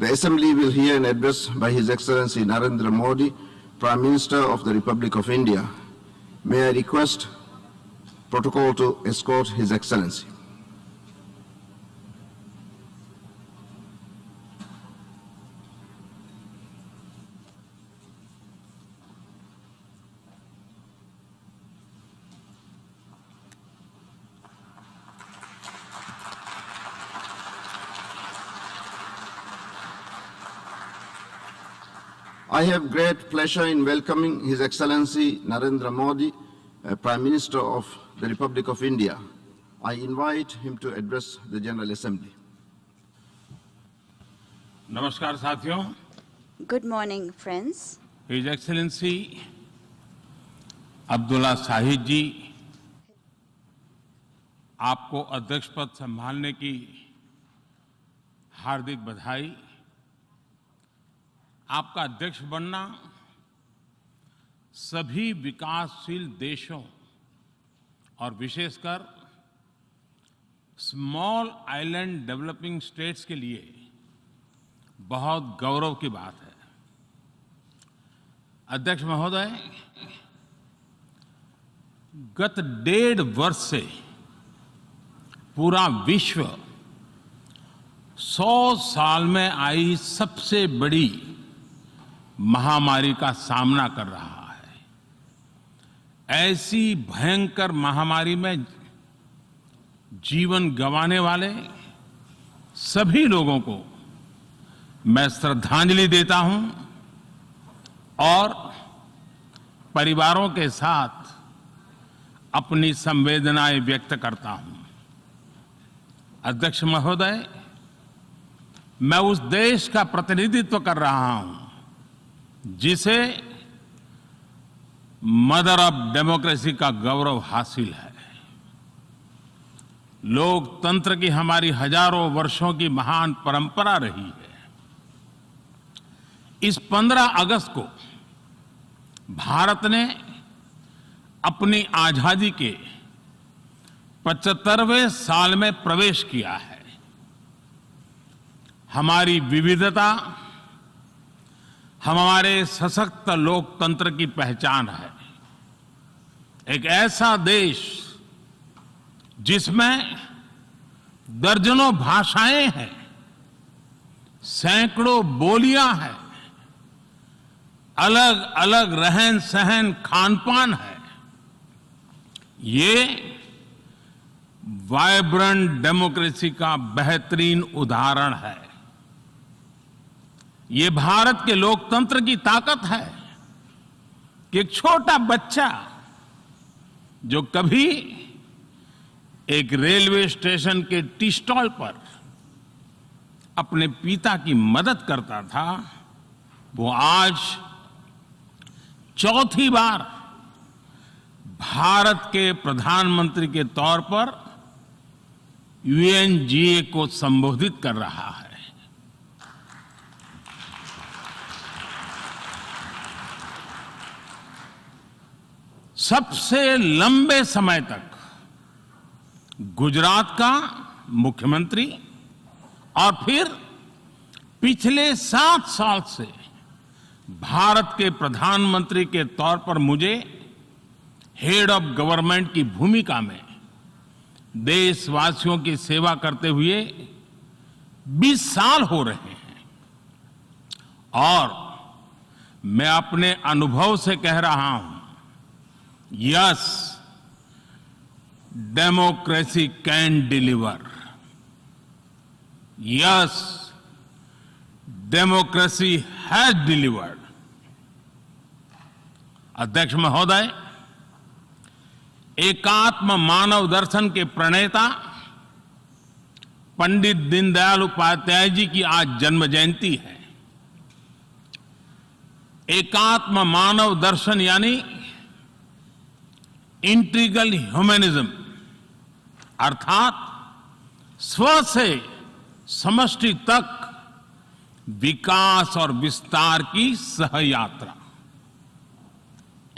The Assembly will hear an address by His Excellency Narendra Modi, Prime Minister of the Republic of India. May I request protocol to escort His Excellency. I have great pleasure in welcoming His Excellency Narendra Modi, Prime Minister of the Republic of India. I invite him to address the General Assembly. नमस्कार साथियों. Good morning, friends. His Excellency Abdulla Shahid जी, आपको अध्यक्ष पद संभालने की हार्दिक बधाई. आपका अध्यक्ष बनना सभी विकासशील देशों और विशेषकर स्मॉल आइलैंड डेवलपिंग स्टेट्स के लिए बहुत गौरव की बात है. अध्यक्ष महोदय, गत 1.5 वर्ष से पूरा विश्व 100 साल में आई सबसे बड़ी महामारी का सामना कर रहा है. ऐसी भयंकर महामारी में जीवन गंवाने वाले सभी लोगों को मैं श्रद्धांजलि देता हूं और परिवारों के साथ अपनी संवेदनाएं व्यक्त करता हूं. अध्यक्ष महोदय, मैं उस देश का प्रतिनिधित्व कर रहा हूं जिसे मदर ऑफ डेमोक्रेसी का गौरव हासिल है. लोकतंत्र की हमारी हजारों वर्षों की महान परंपरा रही है. इस 15 अगस्त को भारत ने अपनी आजादी के 75वें साल में प्रवेश किया है. हमारी विविधता हमारे सशक्त लोकतंत्र की पहचान है. एक ऐसा देश जिसमें दर्जनों भाषाएं हैं, सैकड़ों बोलियां हैं, अलग अलग रहन सहन खान-पान है. ये वाइब्रेंट डेमोक्रेसी का बेहतरीन उदाहरण है. ये भारत के लोकतंत्र की ताकत है कि एक छोटा बच्चा जो कभी एक रेलवे स्टेशन के टी स्टॉल पर अपने पिता की मदद करता था, वो आज चौथी बार भारत के प्रधानमंत्री के तौर पर UNGA को संबोधित कर रहा है. सबसे लंबे समय तक गुजरात का मुख्यमंत्री और फिर पिछले 7 साल से भारत के प्रधानमंत्री के तौर पर मुझे हेड ऑफ गवर्नमेंट की भूमिका में देशवासियों की सेवा करते हुए 20 साल हो रहे हैं. और मैं अपने अनुभव से कह रहा हूं, yes, democracy can deliver. Yes, democracy has delivered. अध्यक्ष महोदय, एकात्म मानव दर्शन के प्रणेता पंडित दीनदयाल उपाध्याय जी की आज जन्म जयंती है. एकात्म मानव दर्शन यानी इंटीग्रल ह्यूमनिज्म, अर्थात स्व से समष्टि तक विकास और विस्तार की सहयात्रा.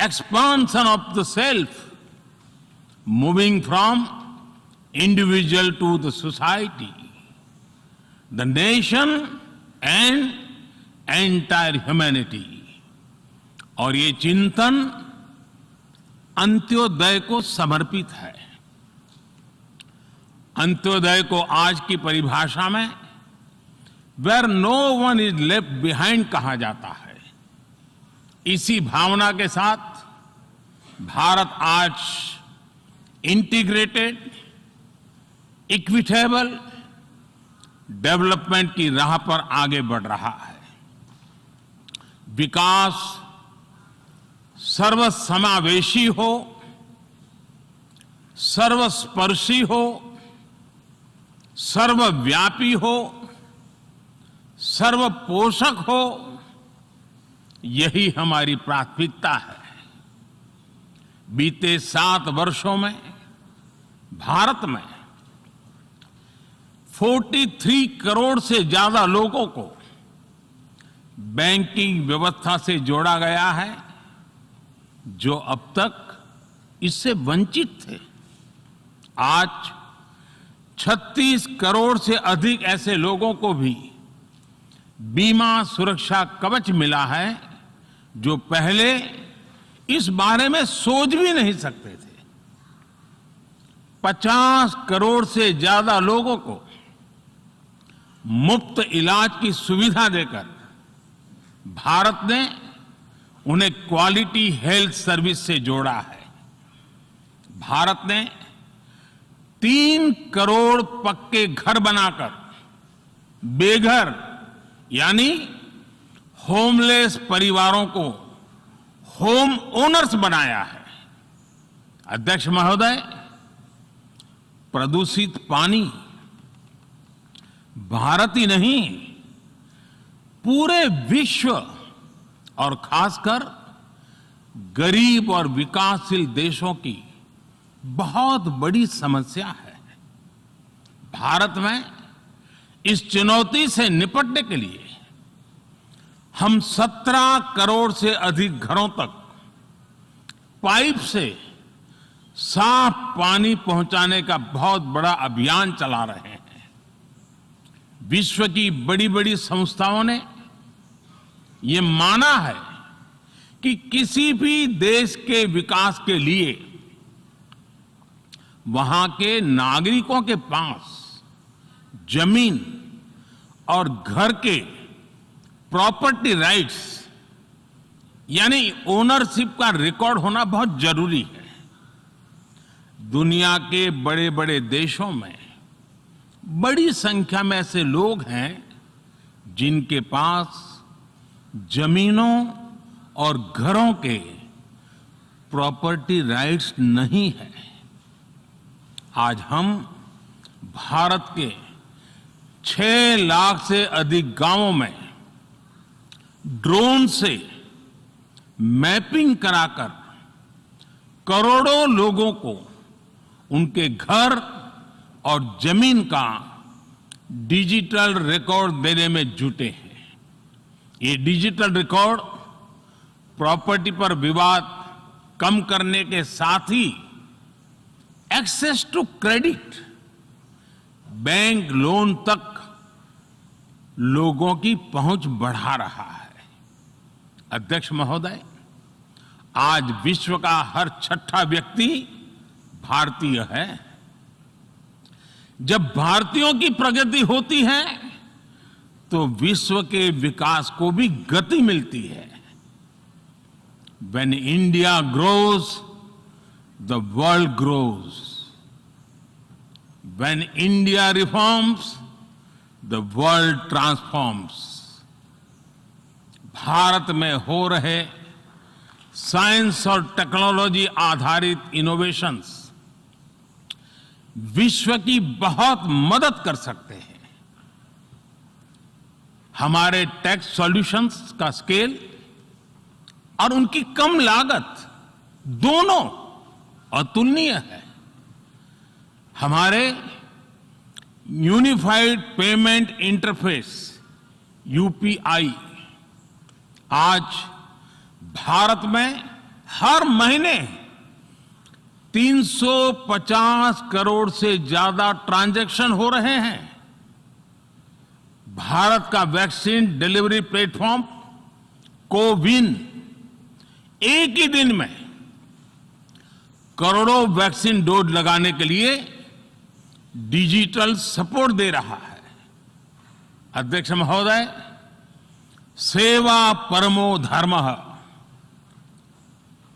Expansion of the self, moving from individual to the society, the nation and entire humanity. और ये चिंतन अंत्योदय को समर्पित है। अंत्योदय को आज की परिभाषा में where no one is left behind कहा जाता है। इसी भावना के साथ भारत आज इंटीग्रेटेड, इक्विटेबल डेवलपमेंट की राह पर आगे बढ़ रहा है। विकास सर्वसमावेशी हो, सर्वस्पर्शी हो, सर्वव्यापी हो, सर्वपोषक हो, यही हमारी प्राथमिकता है। बीते 7 वर्षों में भारत में 43 करोड़ से ज्यादा लोगों को बैंकिंग व्यवस्था से जोड़ा गया है, जो अब तक इससे वंचित थे। आज 36 करोड़ से अधिक ऐसे लोगों को भी बीमा सुरक्षा कवच मिला है, जो पहले इस बारे में सोच भी नहीं सकते थे। 50 करोड़ से ज्यादा लोगों को मुफ्त इलाज की सुविधा देकर भारत ने उन्हें क्वालिटी हेल्थ सर्विस से जोड़ा है। भारत ने 3 करोड़ पक्के घर बनाकर बेघर यानी होमलेस परिवारों को होम ओनर्स बनाया है। अध्यक्ष महोदय, प्रदूषित पानी भारत ही नहीं, पूरे विश्व और खासकर गरीब और विकासशील देशों की बहुत बड़ी समस्या है। भारत में इस चुनौती से निपटने के लिए हम 17 करोड़ से अधिक घरों तक पाइप से साफ पानी पहुंचाने का बहुत बड़ा अभियान चला रहे हैं। विश्व की बड़ी बड़ी संस्थाओं ने ये माना है कि किसी भी देश के विकास के लिए वहां के नागरिकों के पास जमीन और घर के प्रॉपर्टी राइट्स यानी ओनरशिप का रिकॉर्ड होना बहुत जरूरी है। दुनिया के बड़े बड़े देशों में बड़ी संख्या में ऐसे लोग हैं जिनके पास जमीनों और घरों के प्रॉपर्टी राइट्स नहीं है। आज हम भारत के 6 लाख से अधिक गांवों में ड्रोन से मैपिंग कराकर करोड़ों लोगों को उनके घर और जमीन का डिजिटल रिकॉर्ड देने में जुटे हैं। ये डिजिटल रिकॉर्ड प्रॉपर्टी पर विवाद कम करने के साथ ही access to credit, bank loan तक लोगों की पहुंच बढ़ा रहा है। अध्यक्ष महोदय, आज विश्व का हर 6ठा व्यक्ति भारतीय है। जब भारतीयों की प्रगति होती है तो विश्व के विकास को भी गति मिलती है। When India grows, the world grows. When India reforms, the world transforms. Bharat में हो रहे साइंस और टेक्नोलॉजी आधारित इनोवेशंस विश्व की बहुत मदद कर सकते हैं। हमारे टैक्स सॉल्यूशंस का स्केल और उनकी कम लागत दोनों अतुलनीय है। हमारे यूनिफाइड पेमेंट इंटरफेस यूपीआई आज भारत में हर महीने 350 करोड़ से ज्यादा ट्रांजैक्शन हो रहे हैं। भारत का वैक्सीन डिलीवरी प्लेटफॉर्म कोविन एक ही दिन में करोड़ों वैक्सीन डोज लगाने के लिए डिजिटल सपोर्ट दे रहा है। अध्यक्ष महोदय, सेवा परमो धर्मः,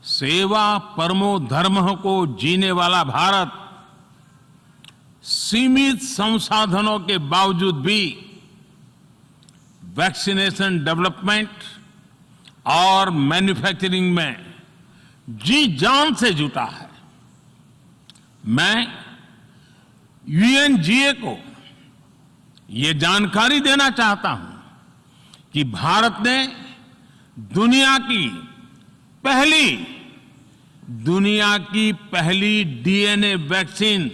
सेवा परमो धर्मः को जीने वाला भारत सीमित संसाधनों के बावजूद भी वैक्सीनेशन डेवलपमेंट और मैन्युफैक्चरिंग में जी जान से जुटा है। मैं यूएनजीए को ये जानकारी देना चाहता हूं कि भारत ने दुनिया की पहली डीएनए वैक्सीन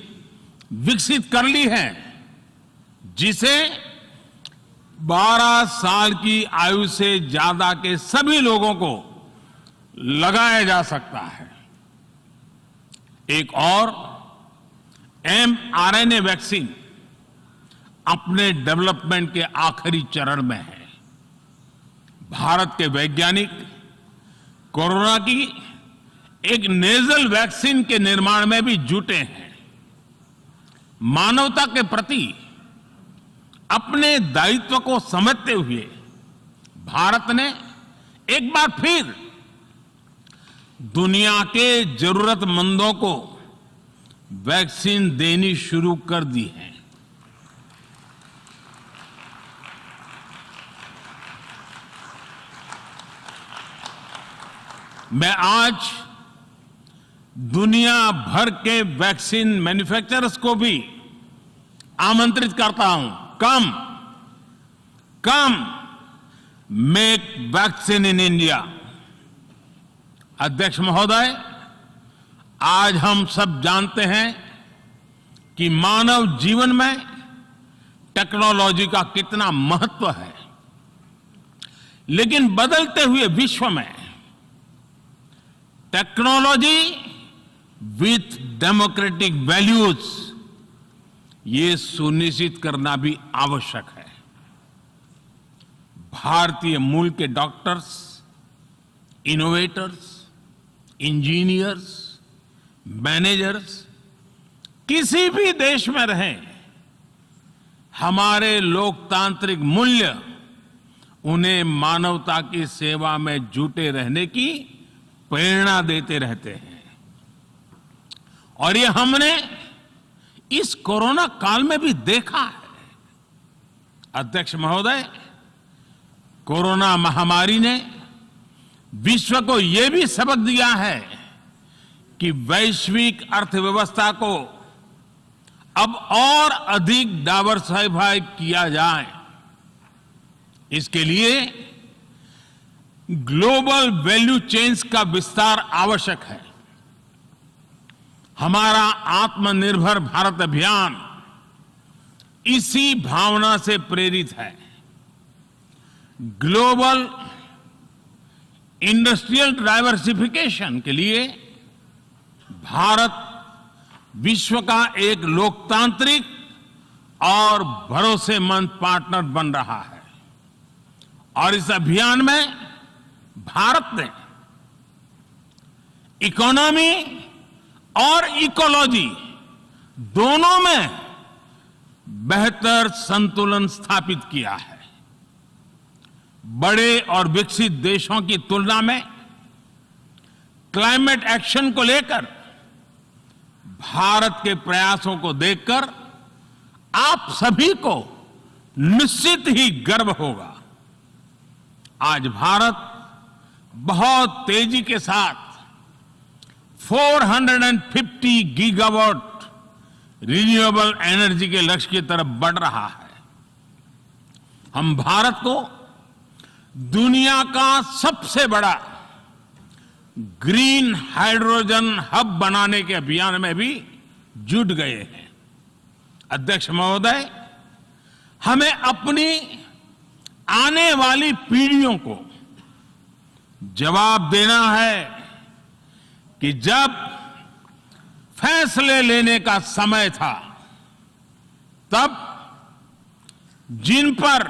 विकसित कर ली है, जिसे 12 साल की आयु से ज्यादा के सभी लोगों को लगाया जा सकता है। एक और mRNA वैक्सीन अपने डेवलपमेंट के आखिरी चरण में है। भारत के वैज्ञानिक कोरोना की एक नेजल वैक्सीन के निर्माण में भी जुटे हैं। मानवता के प्रति अपने दायित्व को समझते हुए भारत ने एक बार फिर दुनिया के जरूरतमंदों को वैक्सीन देनी शुरू कर दी है। मैं आज दुनिया भर के वैक्सीन मैन्युफैक्चरर्स को भी आमंत्रित करता हूं, कम मेक वैक्सीन इन इंडिया। अध्यक्ष महोदय, आज हम सब जानते हैं कि मानव जीवन में टेक्नोलॉजी का कितना महत्व है, लेकिन बदलते हुए विश्व में टेक्नोलॉजी विथ डेमोक्रेटिक वैल्यूज, ये सुनिश्चित करना भी आवश्यक है। भारतीय मूल के डॉक्टर्स, इनोवेटर्स, इंजीनियर्स, मैनेजर्स किसी भी देश में रहें, हमारे लोकतांत्रिक मूल्य उन्हें मानवता की सेवा में जुटे रहने की प्रेरणा देते रहते हैं। और ये हमने इस कोरोना काल में भी देखा है। अध्यक्ष महोदय, कोरोना महामारी ने विश्व को यह भी सबक दिया है कि वैश्विक अर्थव्यवस्था को अब और अधिक डाइवर्सिफाई किया जाए। इसके लिए ग्लोबल वैल्यू चेन्स का विस्तार आवश्यक है। हमारा आत्मनिर्भर भारत अभियान इसी भावना से प्रेरित है। ग्लोबल इंडस्ट्रियल डाइवर्सिफिकेशन के लिए भारत विश्व का एक लोकतांत्रिक और भरोसेमंद पार्टनर बन रहा है। और इस अभियान में भारत ने इकोनॉमी और इकोलॉजी दोनों में बेहतर संतुलन स्थापित किया है। बड़े और विकसित देशों की तुलना में क्लाइमेट एक्शन को लेकर भारत के प्रयासों को देखकर आप सभी को निश्चित ही गर्व होगा। आज भारत बहुत तेजी के साथ 450 गीगावाट रिन्यूएबल एनर्जी के लक्ष्य की तरफ बढ़ रहा है। हम भारत को दुनिया का सबसे बड़ा ग्रीन हाइड्रोजन हब बनाने के अभियान में भी जुट गए हैं। अध्यक्ष महोदय, हमें अपनी आने वाली पीढ़ियों को जवाब देना है कि जब फैसले लेने का समय था, तब जिन पर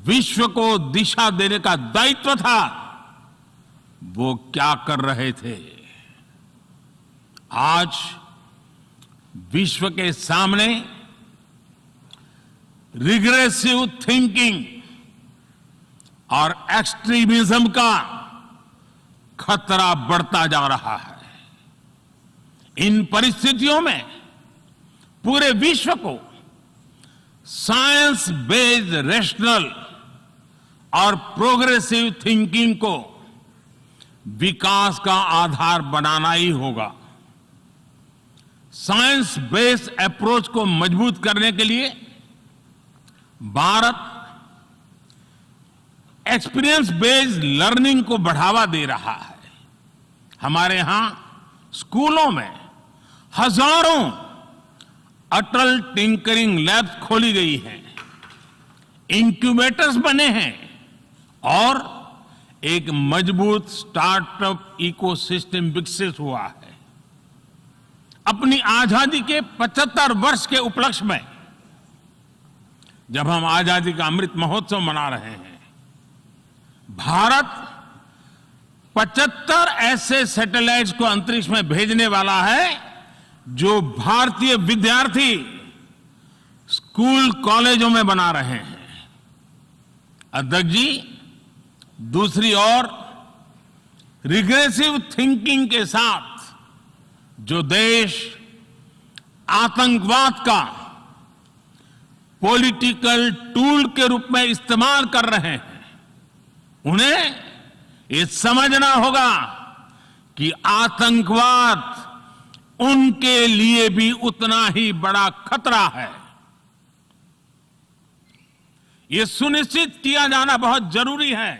विश्व को दिशा देने का दायित्व था, वो क्या कर रहे थे। आज विश्व के सामने रिग्रेसिव थिंकिंग और एक्सट्रीमिज्म का खतरा बढ़ता जा रहा है। इन परिस्थितियों में पूरे विश्व को साइंस बेस्ड रैशनल और प्रोग्रेसिव थिंकिंग को विकास का आधार बनाना ही होगा। साइंस बेस्ड अप्रोच को मजबूत करने के लिए भारत एक्सपीरियंस बेस्ड लर्निंग को बढ़ावा दे रहा है। हमारे यहां स्कूलों में हजारों अटल टिंकरिंग लैब्स खोली गई हैं, इंक्यूबेटर्स बने हैं और एक मजबूत स्टार्टअप इकोसिस्टम विकसित हुआ है। अपनी आजादी के 75 वर्ष के उपलक्ष्य में जब हम आजादी का अमृत महोत्सव मना रहे हैं, भारत 75 ऐसे सैटेलाइट्स को अंतरिक्ष में भेजने वाला है जो भारतीय विद्यार्थी स्कूल कॉलेजों में बना रहे हैं। अध्यक्ष जी, दूसरी ओर रिग्रेसिव थिंकिंग के साथ जो देश आतंकवाद का पॉलिटिकल टूल के रूप में इस्तेमाल कर रहे हैं, उन्हें ये समझना होगा कि आतंकवाद उनके लिए भी उतना ही बड़ा खतरा है। ये सुनिश्चित किया जाना बहुत जरूरी है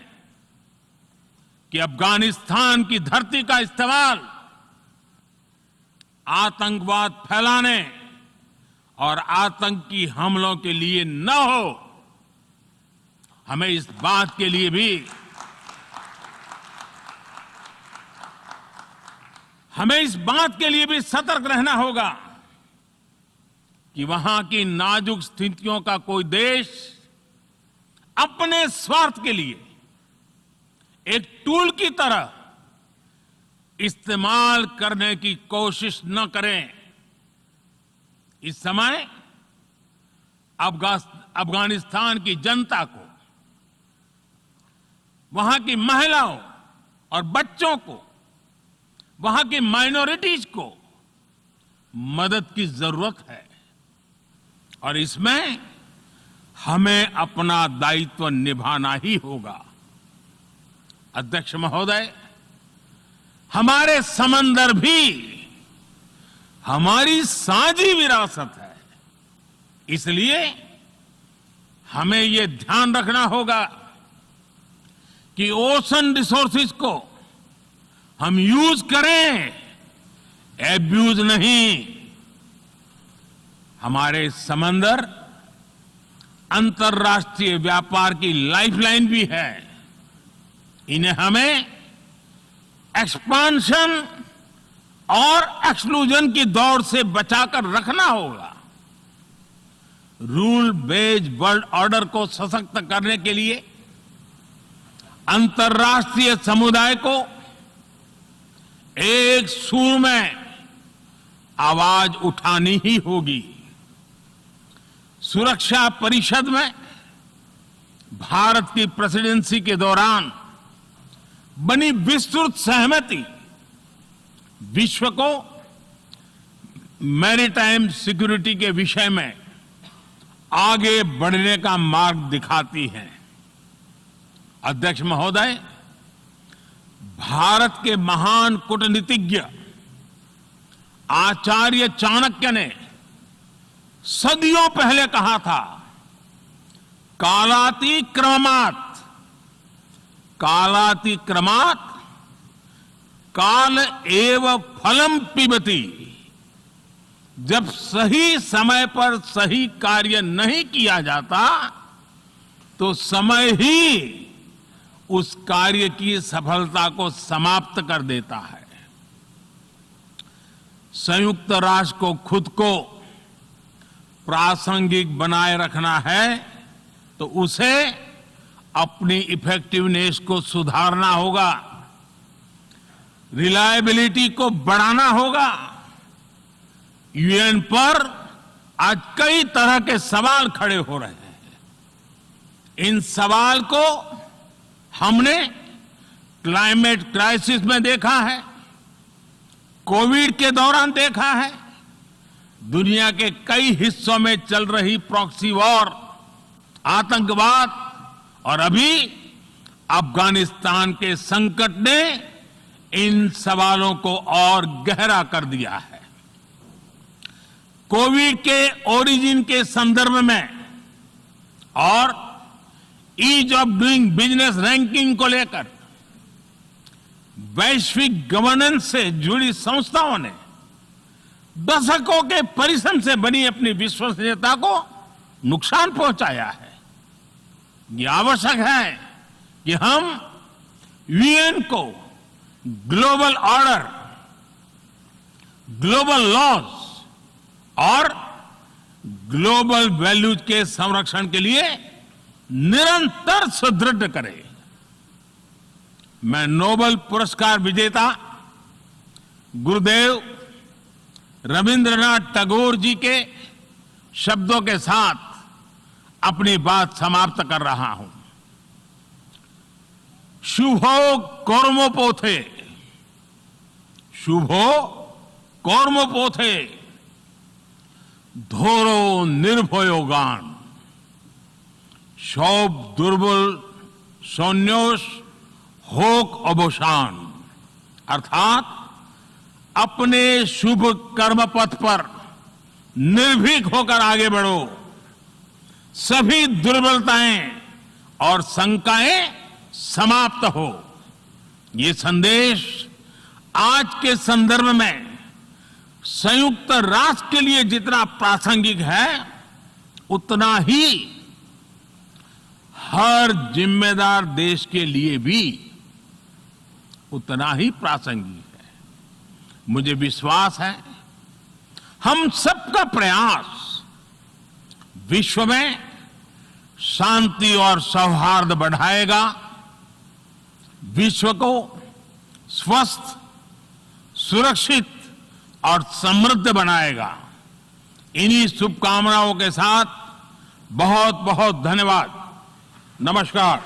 कि अफगानिस्तान की धरती का इस्तेमाल आतंकवाद फैलाने और आतंकी हमलों के लिए न हो। हमें इस बात के लिए भी सतर्क रहना होगा कि वहां की नाजुक स्थितियों का कोई देश अपने स्वार्थ के लिए एक टूल की तरह इस्तेमाल करने की कोशिश न करें। इस समय अफगानिस्तान की जनता को, वहां की महिलाओं और बच्चों को, वहां की माइनॉरिटीज को मदद की जरूरत है और इसमें हमें अपना दायित्व निभाना ही होगा। अध्यक्ष महोदय, हमारे समंदर भी हमारी साझी विरासत है, इसलिए हमें यह ध्यान रखना होगा कि ओशन रिसोर्सेज को हम यूज करें, एब्यूज नहीं। हमारे समंदर अंतर्राष्ट्रीय व्यापार की लाइफलाइन भी है। इन्हें हमें एक्सपांशन और एक्सक्लूजन की दौड़ से बचाकर रखना होगा। रूल बेस्ड वर्ल्ड ऑर्डर को सशक्त करने के लिए अंतर्राष्ट्रीय समुदाय को एक सुर में आवाज उठानी ही होगी। सुरक्षा परिषद में भारत की प्रेसिडेंसी के दौरान बनी विस्तृत सहमति विश्व को मैरीटाइम सिक्योरिटी के विषय में आगे बढ़ने का मार्ग दिखाती है। अध्यक्ष महोदय, भारत के महान कूटनीतिज्ञ आचार्य चाणक्य ने सदियों पहले कहा था, कालातिक्रमात् काल एव फलम पिबति। जब सही समय पर सही कार्य नहीं किया जाता तो समय ही उस कार्य की सफलता को समाप्त कर देता है। संयुक्त राष्ट्र को खुद को प्रासंगिक बनाए रखना है तो उसे अपनी इफेक्टिवनेस को सुधारना होगा, रिलायबिलिटी को बढ़ाना होगा। यूएन पर आज कई तरह के सवाल खड़े हो रहे हैं। इन सवाल को हमने क्लाइमेट क्राइसिस में देखा है, कोविड के दौरान देखा है, दुनिया के कई हिस्सों में चल रही प्रॉक्सी वॉर, आतंकवाद और अभी अफगानिस्तान के संकट ने इन सवालों को और गहरा कर दिया है। कोविड के ओरिजिन के संदर्भ में और ease of doing business ranking को लेकर वैश्विक गवर्नेंस से जुड़ी संस्थाओं ने दशकों के परिश्रम से बनी अपनी विश्वसनीयता को नुकसान पहुंचाया है। ये आवश्यक है कि हम यूएन को ग्लोबल ऑर्डर, ग्लोबल लॉज और ग्लोबल वैल्यूज के संरक्षण के लिए निरंतर सुदृढ़ करें। मैं नोबेल पुरस्कार विजेता गुरुदेव रविंद्रनाथ टैगोर जी के शब्दों के साथ अपनी बात समाप्त कर रहा हूं। शुभो कर्मोपोथे, शुभो कर्मोपोथे, धोरो निर्भयो गान, सौब दुर्बल सौन्योष होक अवसान। अर्थात अपने शुभ कर्म पथ पर निर्भीक होकर आगे बढ़ो, सभी दुर्बलताएं और शंकाएं समाप्त हो। ये संदेश आज के संदर्भ में संयुक्त राष्ट्र के लिए जितना प्रासंगिक है, उतना ही हर जिम्मेदार देश के लिए भी उतना ही प्रासंगिक है। मुझे विश्वास है हम सबका प्रयास विश्व में शांति और सौहार्द बढ़ाएगा, विश्व को स्वस्थ, सुरक्षित और समृद्ध बनाएगा। इन्हीं शुभकामनाओं के साथ बहुत बहुत धन्यवाद। नमस्कार।